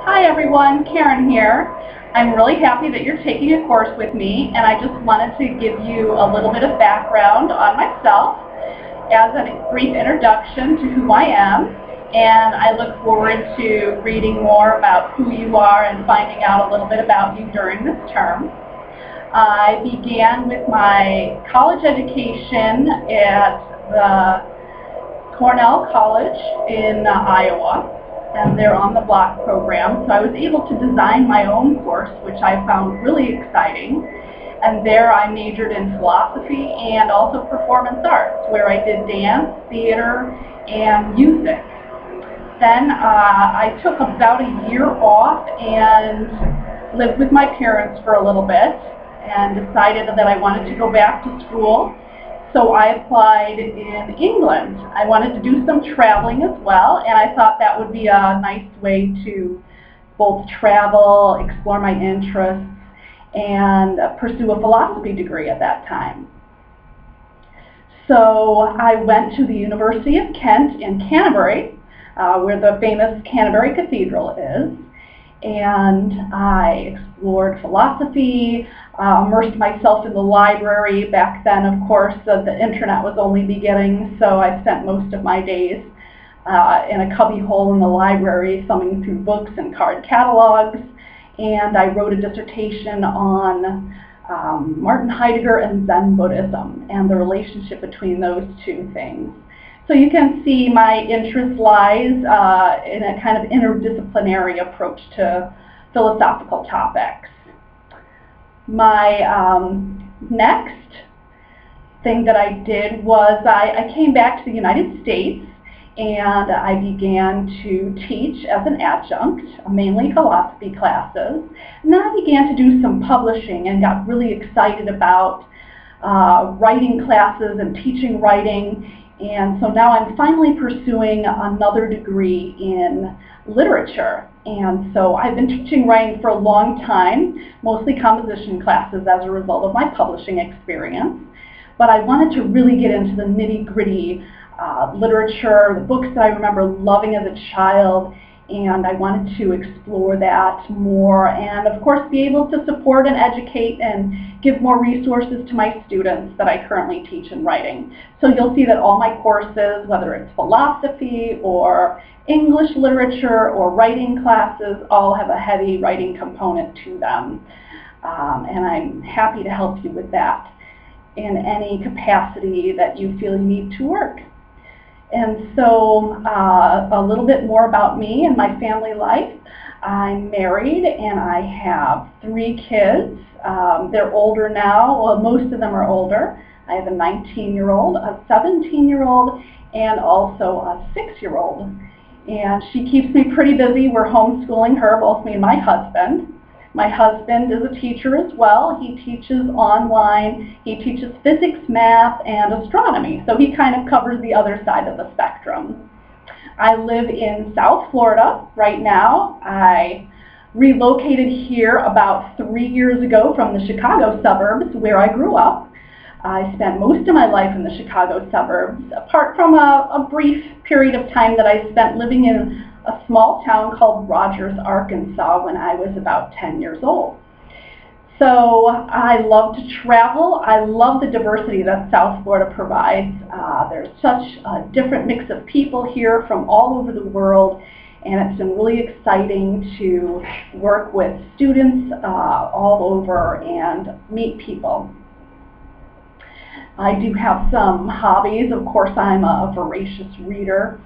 Hi everyone, Karen here. I'm really happy that you're taking a course with me, and I just wanted to give you a little bit of background on myself as a brief introduction to who I am, and I look forward to reading more about who you are and finding out a little bit about you during this term. I began with my college education at the Cornell College in Iowa, and they're on the block program. So I was able to design my own course, which I found really exciting. And there I majored in philosophy and also performance arts, where I did dance, theater, and music. Then I took about a year off and lived with my parents for a little bit and decided that I wanted to go back to school. So I applied in England. I wanted to do some traveling as well, and I thought that would be a nice way to both travel, explore my interests, and pursue a philosophy degree at that time. So I went to the University of Kent in Canterbury, where the famous Canterbury Cathedral is, and I explored philosophy, immersed myself in the library. Back then, of course, the internet was only beginning, so I spent most of my days in a cubbyhole in the library, thumbing through books and card catalogs, and I wrote a dissertation on Martin Heidegger and Zen Buddhism and the relationship between those two things. So you can see my interest lies in a kind of interdisciplinary approach to philosophical topics. My next thing that I did was I came back to the United States, and I began to teach as an adjunct, mainly philosophy classes. And then I began to do some publishing and got really excited about writing classes and teaching writing. And so now I'm finally pursuing another degree in literature. And so I've been teaching writing for a long time, mostly composition classes as a result of my publishing experience. But I wanted to really get into the nitty-gritty literature, the books that I remember loving as a child, and I wanted to explore that more and, of course, be able to support and educate and give more resources to my students that I currently teach in writing. So you'll see that all my courses, whether it's philosophy or English literature or writing classes, all have a heavy writing component to them. And I'm happy to help you with that in any capacity that you feel you need to work. And so a little bit more about me and my family life. I'm married and I have 3 kids. They're older now. Well, most of them are older. I have a 19-year-old, a 17-year-old, and also a 6-year-old. And she keeps me pretty busy. We're homeschooling her, both me and my husband. My husband is a teacher as well. He teaches online. He teaches physics, math, and astronomy. So he kind of covers the other side of the spectrum. I live in South Florida right now. I relocated here about 3 years ago from the Chicago suburbs where I grew up. I spent most of my life in the Chicago suburbs, apart from a brief period of time that I spent living in a small town called Rogers, Arkansas, when I was about 10 years old. So I love to travel. I love the diversity that South Florida provides. There's such a different mix of people here from all over the world, and it's been really exciting to work with students all over and meet people. I do have some hobbies. Of course, I'm a voracious reader.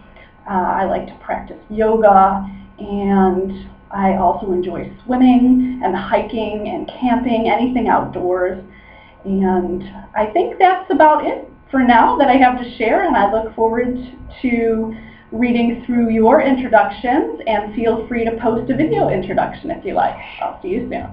I like to practice yoga, and I also enjoy swimming and hiking and camping, anything outdoors. And I think that's about it for now that I have to share, and I look forward to reading through your introductions, and feel free to post a video introduction if you like. I'll see you soon.